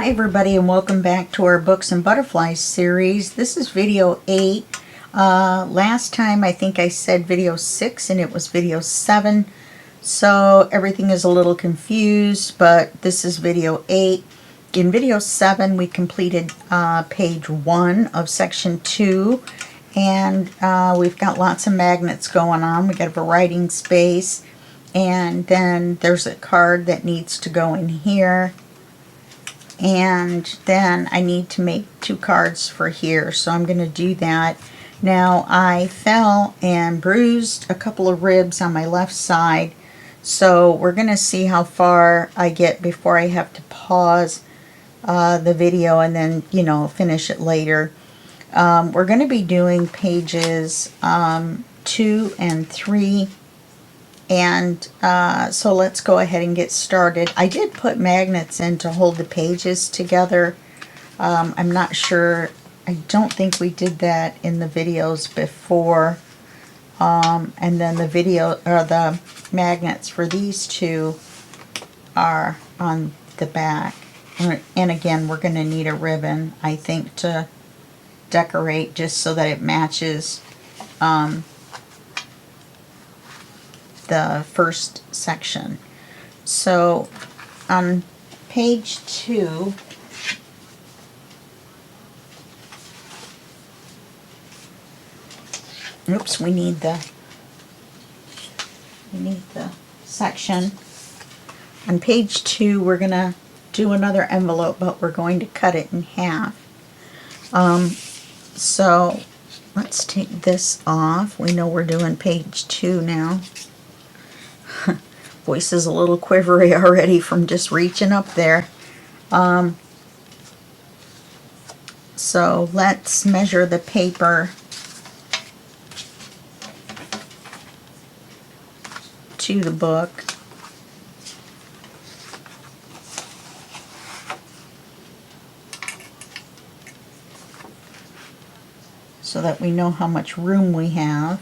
Hi everybody, and welcome back to our Books and Butterflies series. This is video 8. Last time I think I said video 6 and it was video 7. So everything is a little confused, but this is video 8. In video 7 we completed page 1 of section 2. And we've got lots of magnets going on. We got a writing space. And then there's a card that needs to go in here. And then I need to make 2 cards for here, so I'm going to do that. Now I fell and bruised a couple of ribs on my left side, so we're going to see how far I get before I have to pause the video and then, you know, finish it later. We're going to be doing pages 2 and 3. And so let's go ahead and get started. I did put magnets in to hold the pages together. I'm not sure. I don't think we did that in the videos before. And then the magnets for these 2 are on the back. And again, we're going to need a ribbon, I think, to decorate just so that it matches the first section. So on page 2, oops, we need the section. On page 2 we're gonna do another envelope, but we're going to cut it in half. So let's take this off. We know we're doing page 2 now. Voice is a little quivery already from just reaching up there. So let's measure the paper to the book. So that we know how much room we have.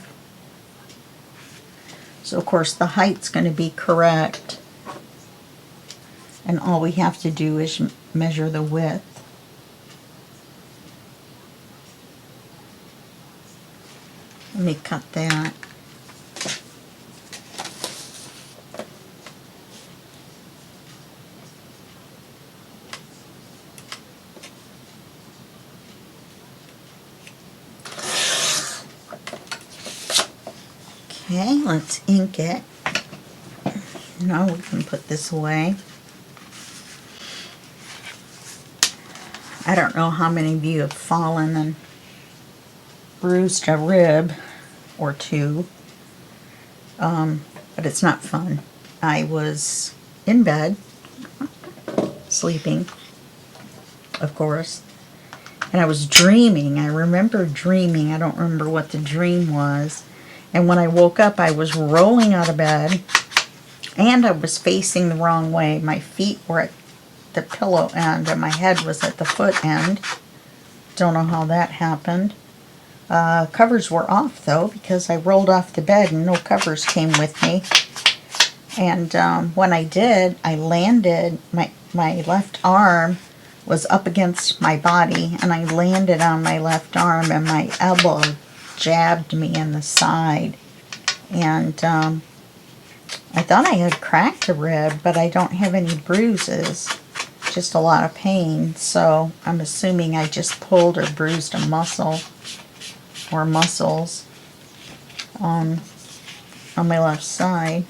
So of course the height's going to be correct, and all we have to do is measure the width. Let me cut that. Okay, let's ink it. Now we can put this away. I don't know how many of you have fallen and bruised a rib or 2, but it's not fun. I was in bed, sleeping, of course, and I was dreaming. I remember dreaming. I don't remember what the dream was. And when I woke up, I was rolling out of bed, and I was facing the wrong way. My feet were at the pillow end, and my head was at the foot end. Don't know how that happened. Covers were off, though, because I rolled off the bed and no covers came with me. And when I did, I landed, my left arm was up against my body, and I landed on my left arm, and my elbow jabbed me in the side, and I thought I had cracked a rib, but I don't have any bruises, just a lot of pain. So I'm assuming I just pulled or bruised a muscle or muscles on my left side.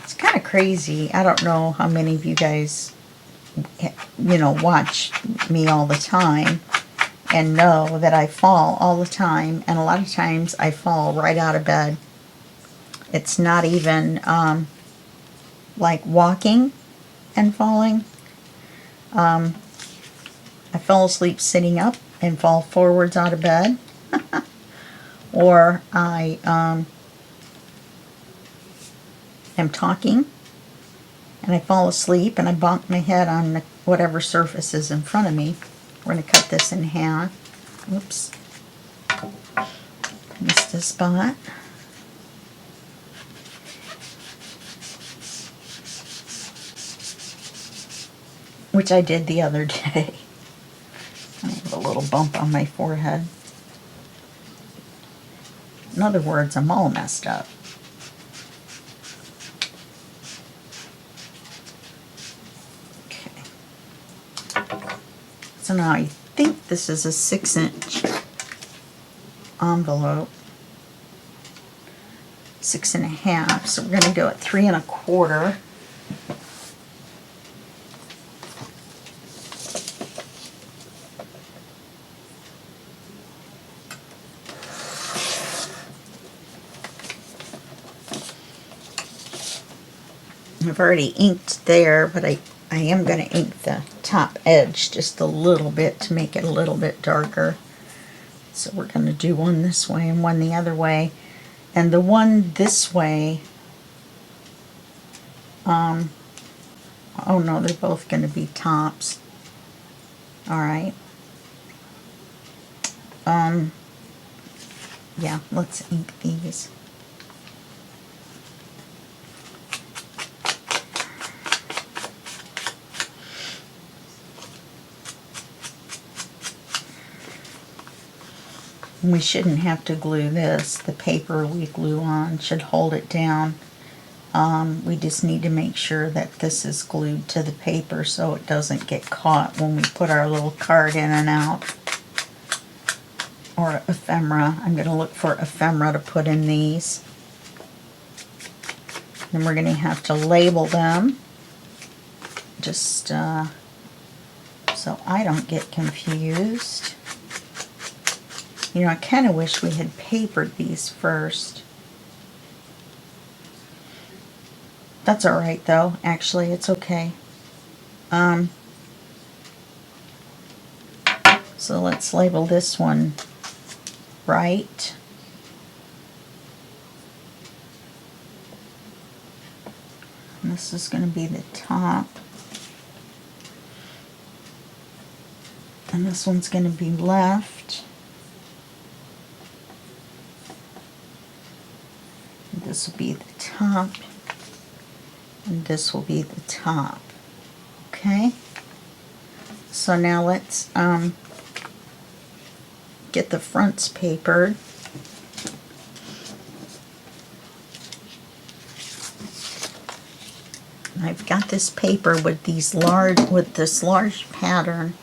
It's kind of crazy. I don't know how many of you guys, you know, watch me all the time and know that I fall all the time, and a lot of times I fall right out of bed. It's not even like walking and falling. I fell asleep sitting up and fall forwards out of bed. Or I am talking and I fall asleep and I bonk my head on whatever surface is in front of me. We're going to cut this in half. Oops. Missed a spot. which I did the other day. I have a little bump on my forehead. In other words, I'm all messed up. Okay. So now I think this is a 6-inch envelope. 6.5. So we're going to go at 3 1/4. I've already inked there, but I am going to ink the top edge just a little bit to make it a little bit darker. So we're going to do one this way and one the other way. And the one this way, oh no, they're both going to be tops. Alright. Yeah, let's ink these. We shouldn't have to glue this. The paper we glue on should hold it down. We just need to make sure that this is glued to the paper so it doesn't get caught when we put our little card in and out. Or ephemera. I'm going to look for ephemera to put in these. Then we're going to have to label them. Just so I don't get confused. You know, I kind of wish we had papered these first. That's alright though, actually, it's okay. So let's label this one right. And this is going to be the top. And this one's going to be left. This will be the top, and this will be the top. Okay? So now let's get the fronts papered. I've got this paper with this large pattern,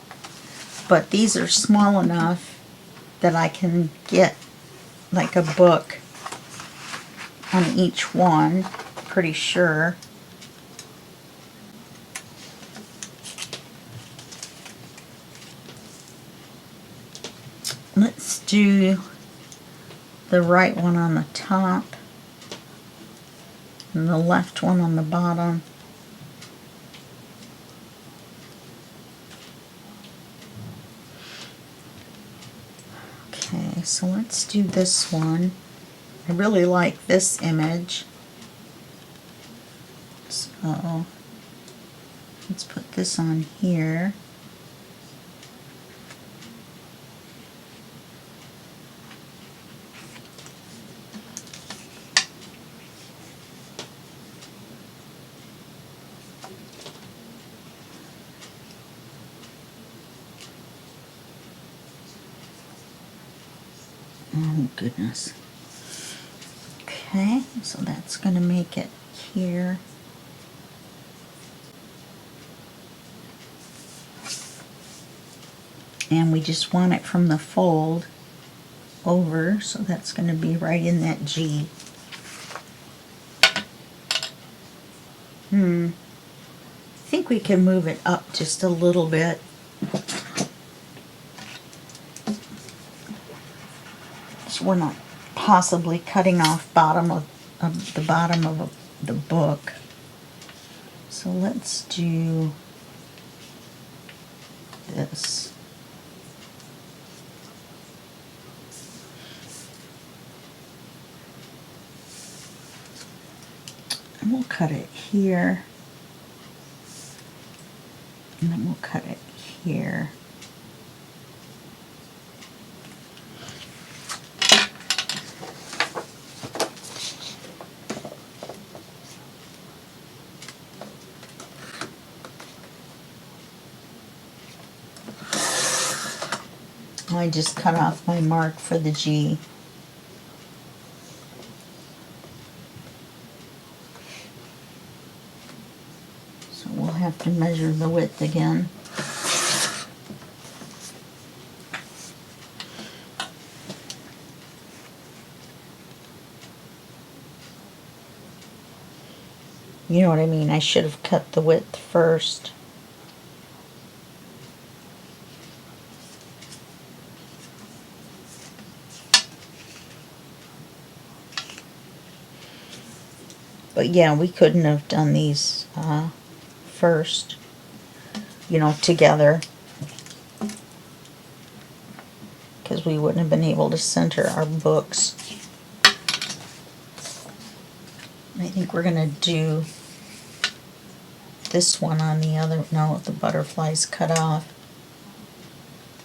but these are small enough that I can get like a book on each one, pretty sure. Let's do the right one on the top and the left one on the bottom. Okay, so let's do this one. I really like this image. So let's put this on here. Oh goodness. Okay, so that's going to make it here. And we just want it from the fold over, so that's going to be right in that G. I think we can move it up just a little bit. So we're not possibly cutting off the bottom of the book. So let's do this. And we'll cut it here. And then we'll cut it here. I just cut off my mark for the G. So we'll have to measure the width again. You know what I mean? I should have cut the width first. But yeah, we couldn't have done these first, you know, together, because we wouldn't have been able to center our books. I think we're going to do this one on the other. No, the butterfly's cut off.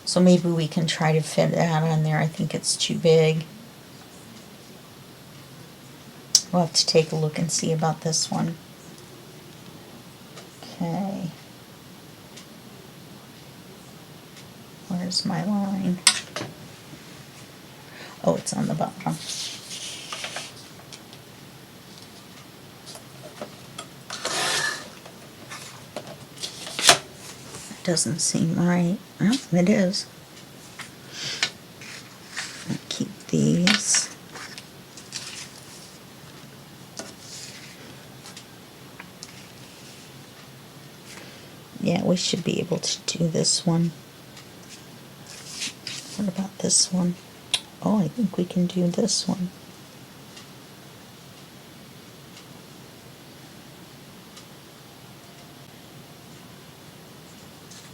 So maybe we can try to fit that on there. I think it's too big. We'll have to take a look and see about this one. Okay. Where's my line? Oh, it's on the bottom. Doesn't seem right. Oh, it is. I'll keep these. Yeah, we should be able to do this one. What about this one? Oh, I think we can do this one.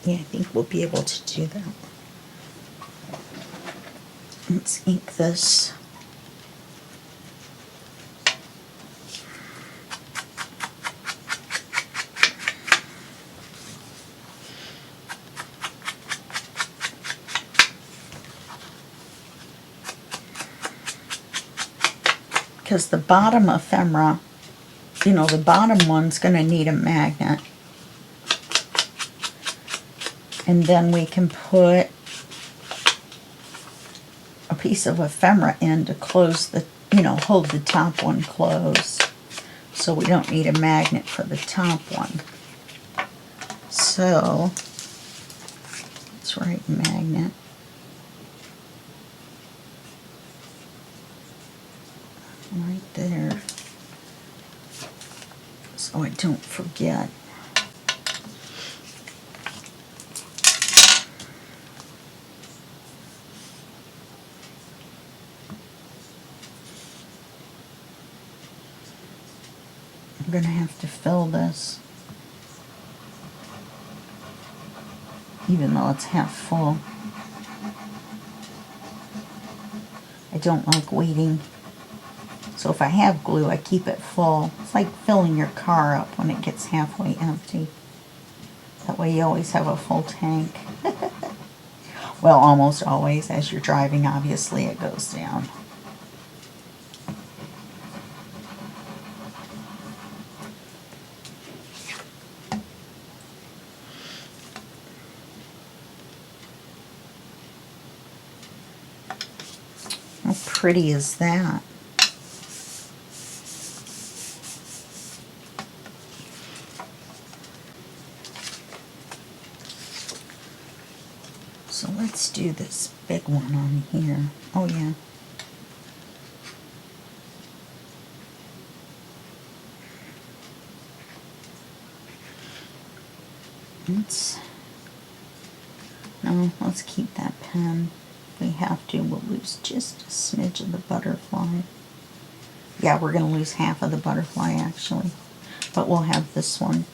Yeah, I think we'll be able to do that. Let's ink this. Because the bottom ephemera, you know, the bottom one's going to need a magnet. And then we can put a piece of ephemera in to close the, you know, hold the top one closed. So we don't need a magnet for the top one. So let's write magnet. Right there. So I don't forget. I'm going to have to fill this, even though it's half full. I don't like waiting. So if I have glue, I keep it full. It's like filling your car up when it gets halfway empty. That way you always have a full tank. Well, almost always. As you're driving, obviously, it goes down. How pretty is that? So let's do this big one on here. Oh yeah. Let's keep that pen. If we have to, we'll lose just a smidge of the butterfly. Yeah, we're going to lose half of the butterfly actually. But we'll have this one.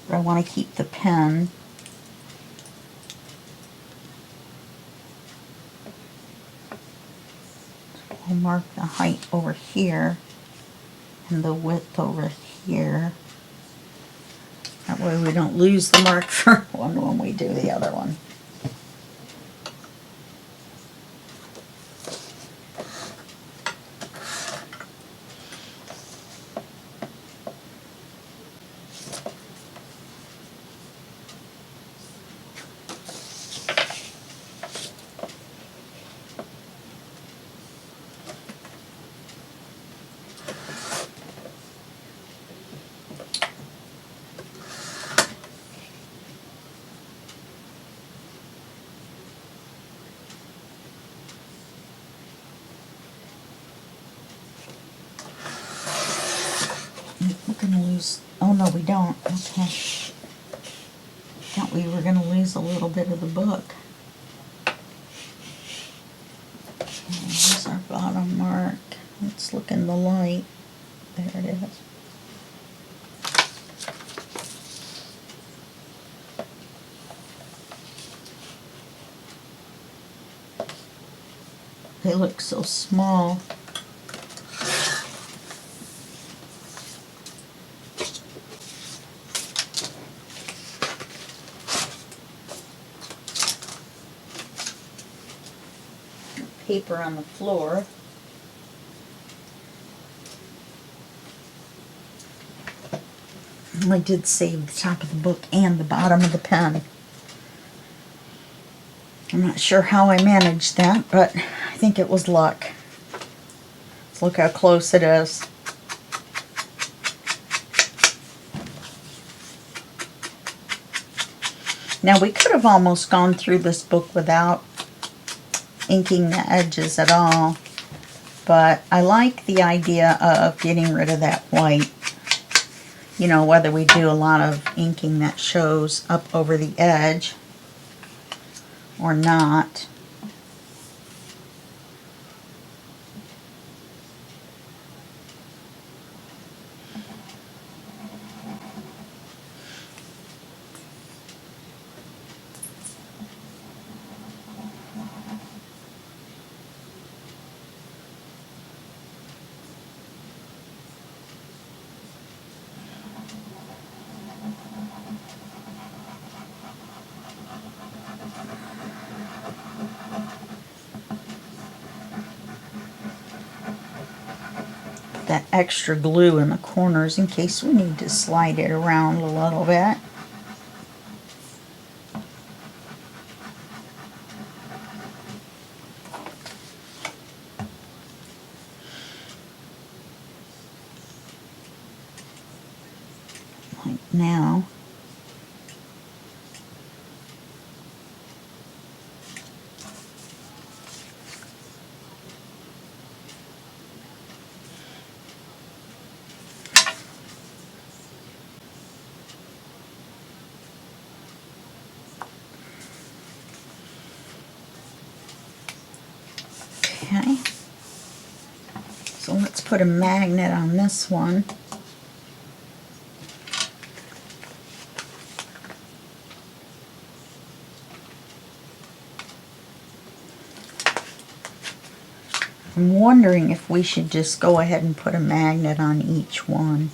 But I want to keep the pen. I'll mark the height over here and the width over here. That way we don't lose the mark for one when we do the other one. gonna lose, oh no we don't, okay. Thought we were gonna lose a little bit of the book. There's our bottom mark. Let's look in the light. There it is. They look so small. Paper on the floor. I did save the top of the book and the bottom of the pen. I'm not sure how I managed that, but I think it was luck. Let's look how close it is. Now we could have almost gone through this book without inking the edges at all, but I like the idea of getting rid of that white. You know, whether we do a lot of inking that shows up over the edge or not. That extra glue in the corners in case we need to slide it around a little bit. Like now. Okay, so let's put a magnet on this one. I'm wondering if we should just go ahead and put a magnet on each one.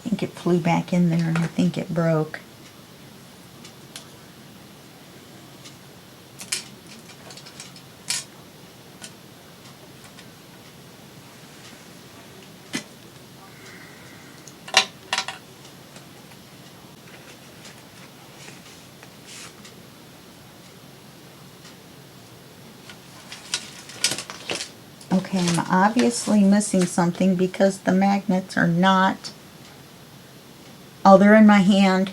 I think it flew back in there and I think it broke. Okay, I'm obviously missing something because the magnets are not... Oh, they're in my hand.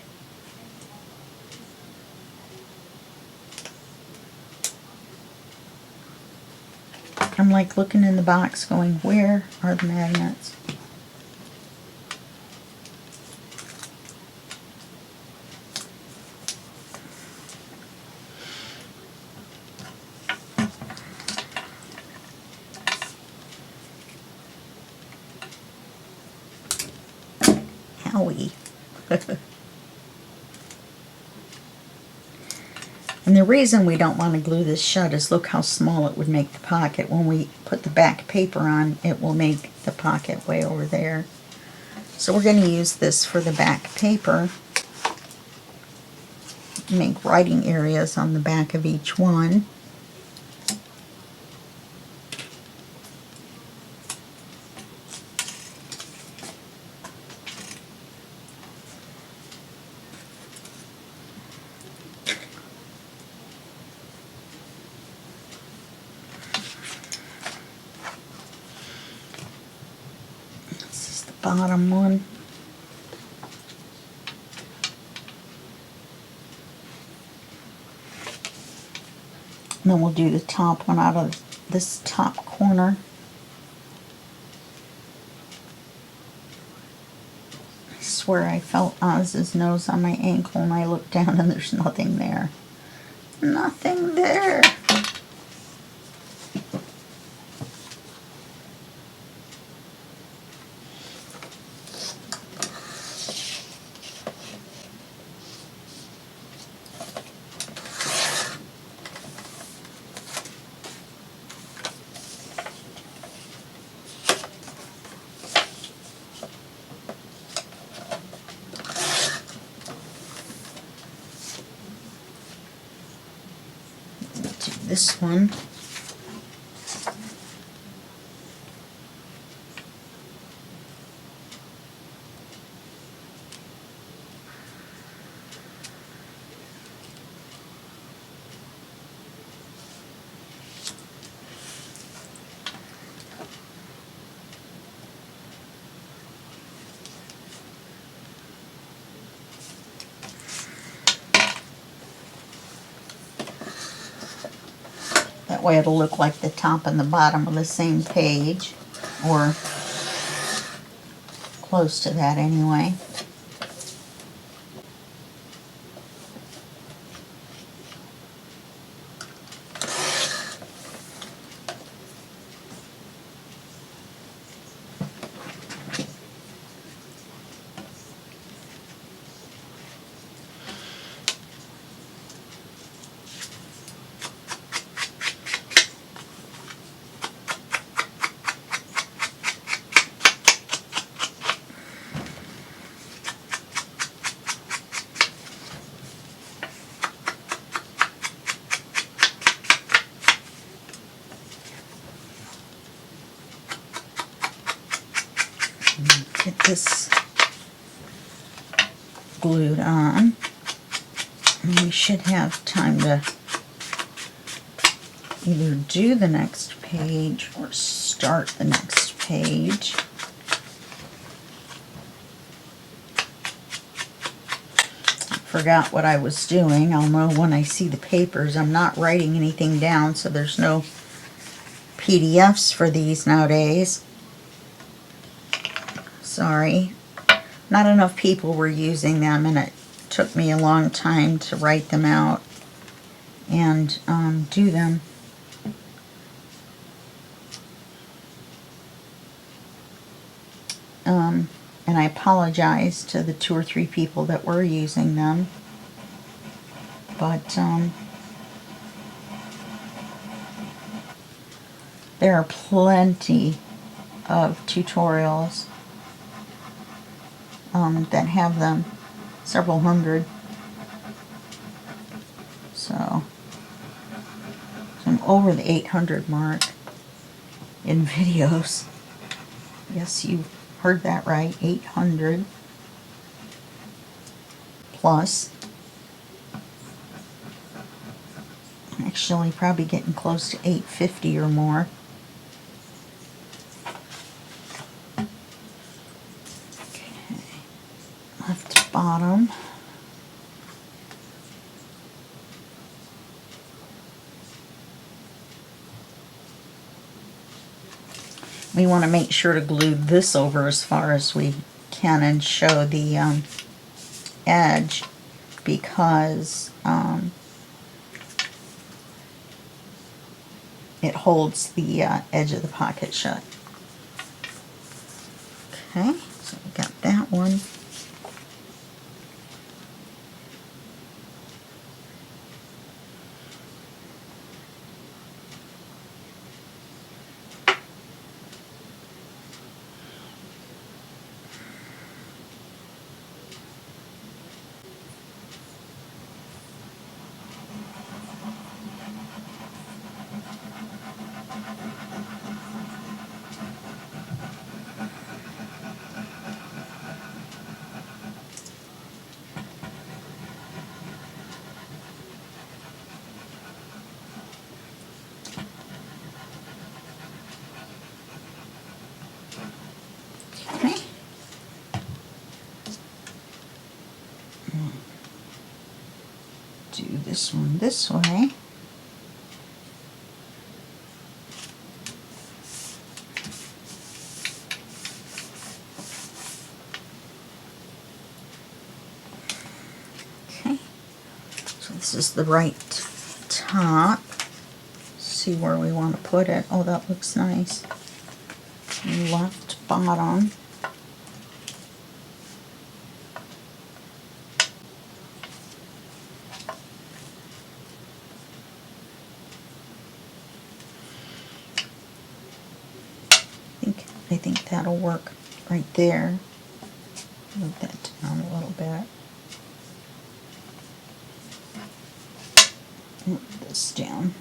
I'm like looking in the box going, where are the magnets? Howie. And the reason we don't want to glue this shut is look how small it would make the pocket. When we put the back paper on, it will make the pocket way over there. So we're going to use this for the back paper. Make writing areas on the back of each one. Bottom one. And then we'll do the top one out of this top corner. I swear I felt Oz's nose on my ankle and I looked down and there's nothing there. Nothing there. Do this one. That way it'll look like the top and the bottom of the same page, or close to that anyway. Get this glued on, and we should have time to either do the next page or start the next page. Forgot what I was doing. I'll know when I see the papers. I'm not writing anything down, so there's no PDFs for these nowadays. Sorry. Not enough people were using them, and it took me a long time to write them out and do them. And I apologize to the 2 or 3 people that were using them. But there are plenty of tutorials that have them, several hundred. So I'm over the 800 mark in videos. Yes, you heard that right, 800 plus. Actually, probably getting close to 850 or more. Okay, left to bottom. We want to make sure to glue this over as far as we can and show the edge, because it holds the edge of the pocket shut. Okay, so we got that one. Okay. Do this one this way. this is the right top. See where we want to put it. Oh, that looks nice. Left bottom. I think that'll work right there. Move that down a little bit. Move this down.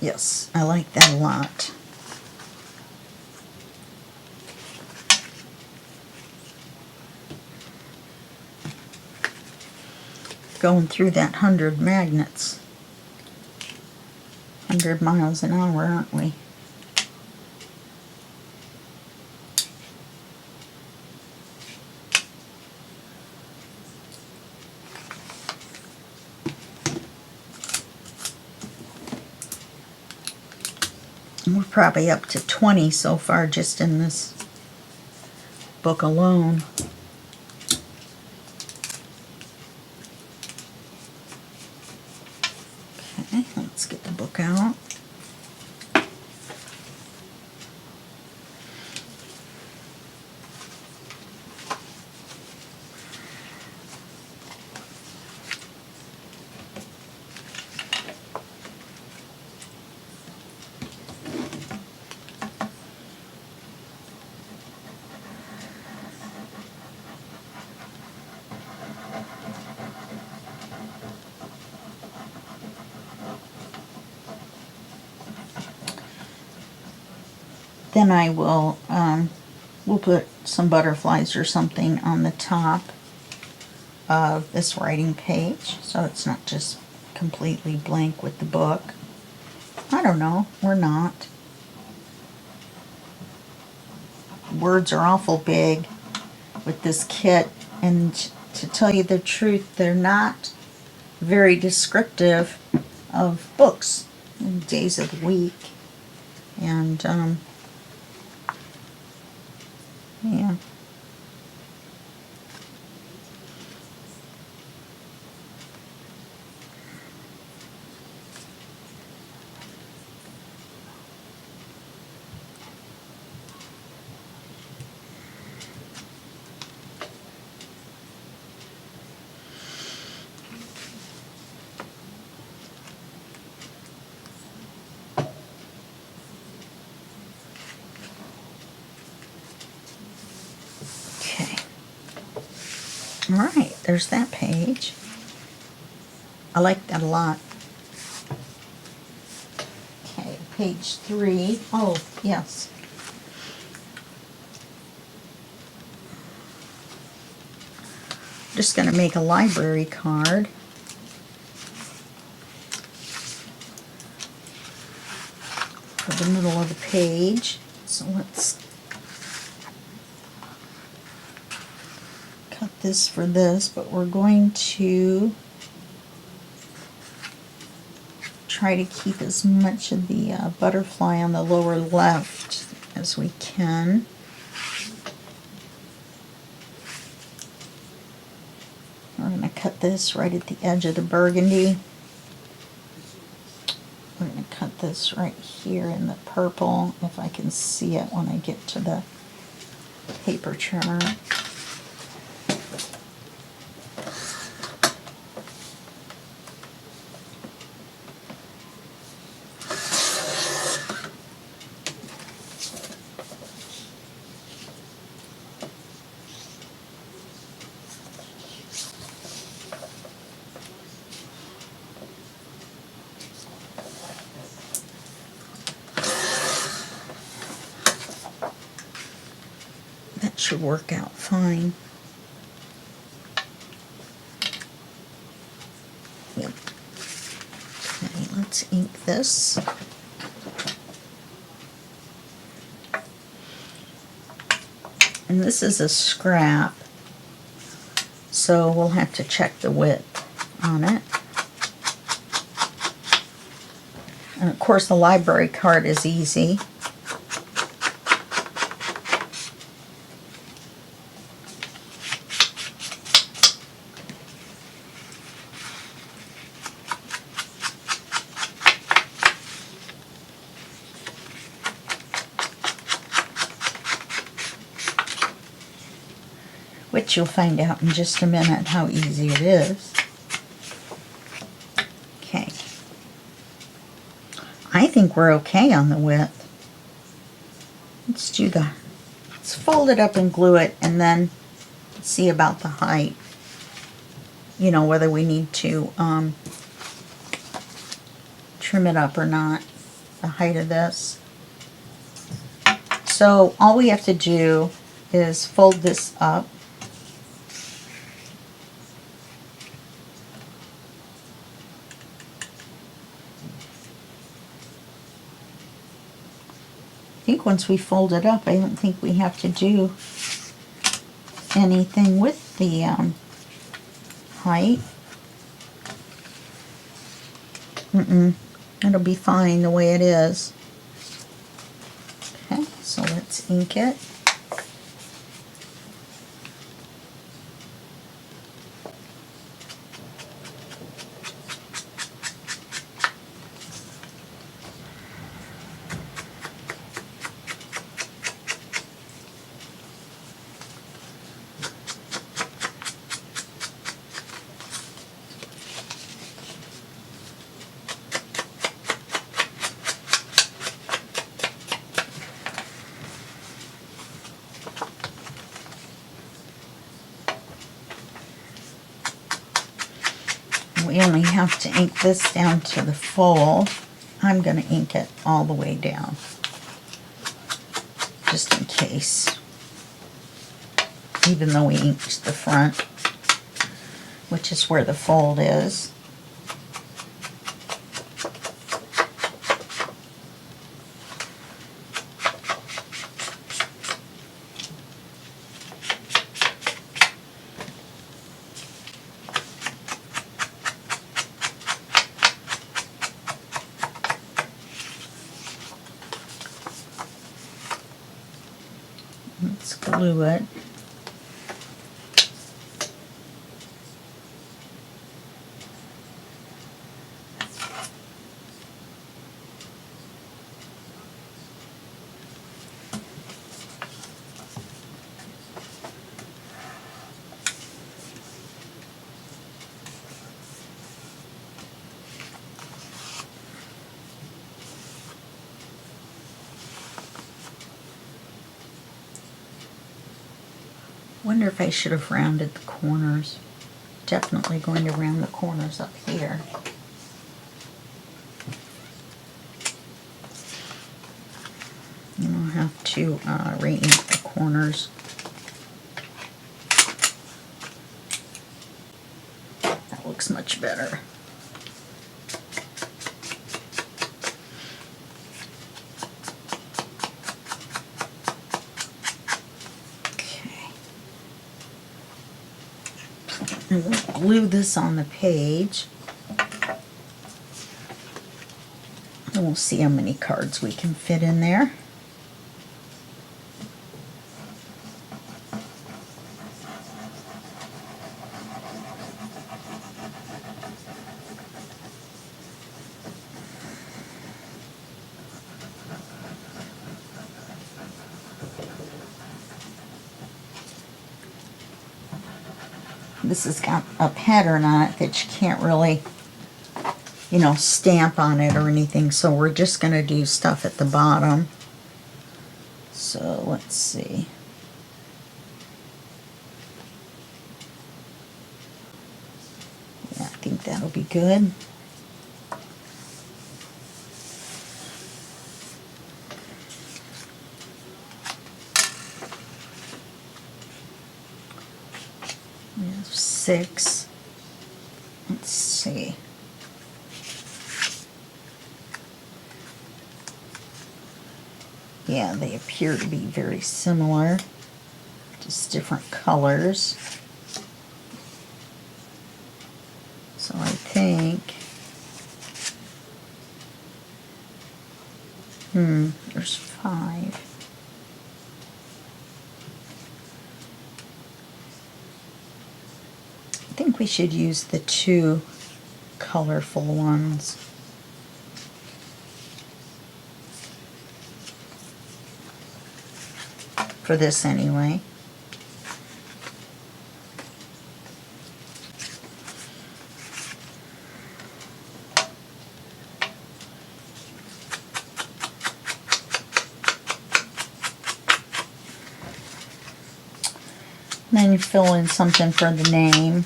Yes, I like that a lot. Going through that 100 magnets. 100 miles an hour, aren't we? We're probably up to 20 so far just in this book alone. Okay, let's get the book out. Then I will, we'll put some butterflies or something on the top of this writing page, so it's not just completely blank with the book. I don't know, or not. Words are awful big with this kit, and to tell you the truth, they're not very descriptive of books and days of the week. And yeah. Alright, there's that page. I like that a lot. Okay, page 3. Oh, yes. Just going to make a library card. For the middle of the page. So let's cut this for this, but we're going to try to keep as much of the butterfly on the lower left as we can. We're going to cut this right at the edge of the burgundy. We're going to cut this right here in the purple, if I can see it when I get to the paper trimmer. should work out fine. Yep. Okay, let's ink this. And this is a scrap, so we'll have to check the width on it. And of course the library card is easy. Which you'll find out in just a minute how easy it is. Okay. I think we're okay on the width. Let's fold it up and glue it, and then see about the height. You know, whether we need to trim it up or not, the height of this. So all we have to do is fold this up. I think once we fold it up, I don't think we have to do anything with the height. It'll be fine the way it is. Okay, so let's ink it. We only have to ink this down to the fold. I'm going to ink it all the way down, just in case. Even though we inked the front, which is where the fold is. Let's glue it. Wonder if I should have rounded the corners. Definitely going to round the corners up here. And I'll have to re-ink the corners. That looks much better. And we'll glue this on the page. And we'll see how many cards we can fit in there. This has got a pattern on it that you can't really, you know, stamp on it or anything, so we're just going to do stuff at the bottom. So let's see. Yeah, I think that'll be good. 6. Let's see. Yeah, they appear to be very similar, just different colors. So I think, there's 5. I think we should use the 2 colorful ones. For this anyway. Then you fill in something for the name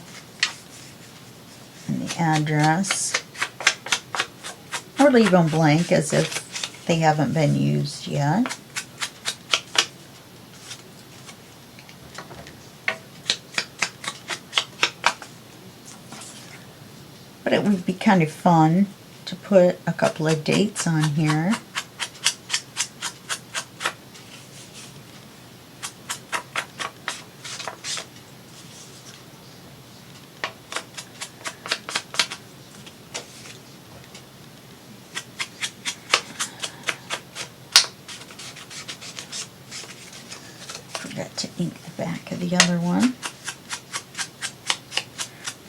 and the address. Or leave them blank as if they haven't been used yet. But it would be kind of fun to put a couple of dates on here. Forgot to ink the back of the other one.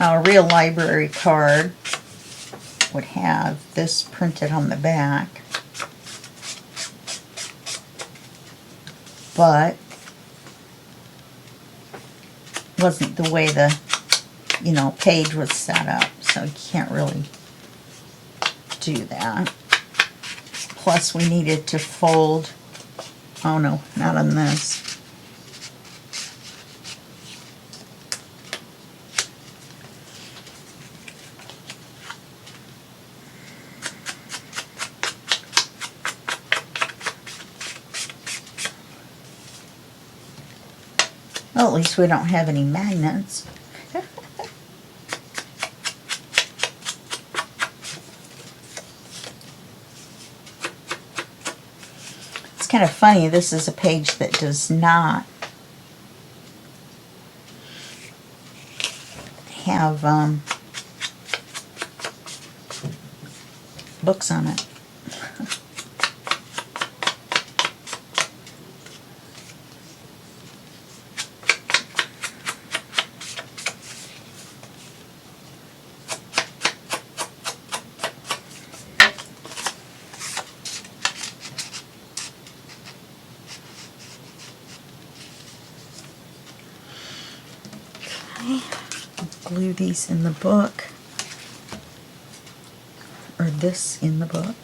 Now, a real library card would have this printed on the back, but wasn't the way the, page was set up, so you can't really do that. Plus, we needed to fold. Oh no, not on this. Well, at least we don't have any magnets. It's kind of funny, this is a page that does not have books on it. Glue these in the book, or this in the book.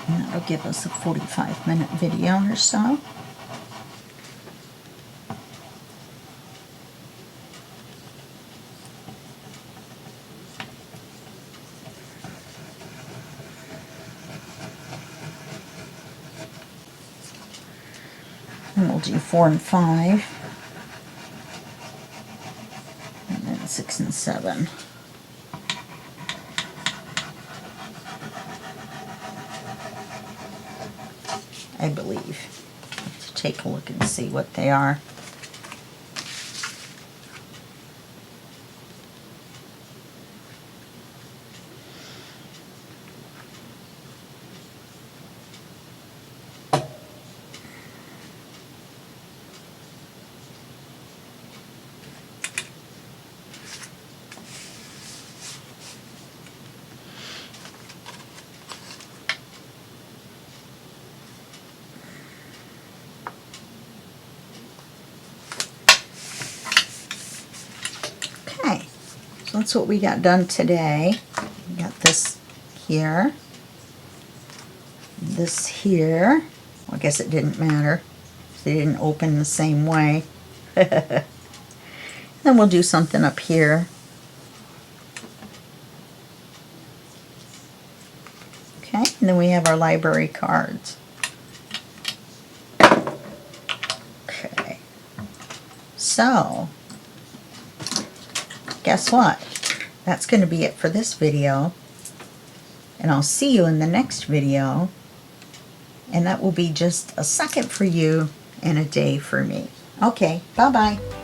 And that'll give us a 45-minute video or so. And we'll do 4 and 5, and then 6 and 7. I believe. Let's take a look and see what they are. So that's what we got done today. We got this here, this here. Well, I guess it didn't matter. They didn't open the same way. Then we'll do something up here. Okay, and then we have our library cards. So, guess what? That's going to be it for this video. And I'll see you in the next video. And that will be just a second for you and a day for me. Okay, bye-bye.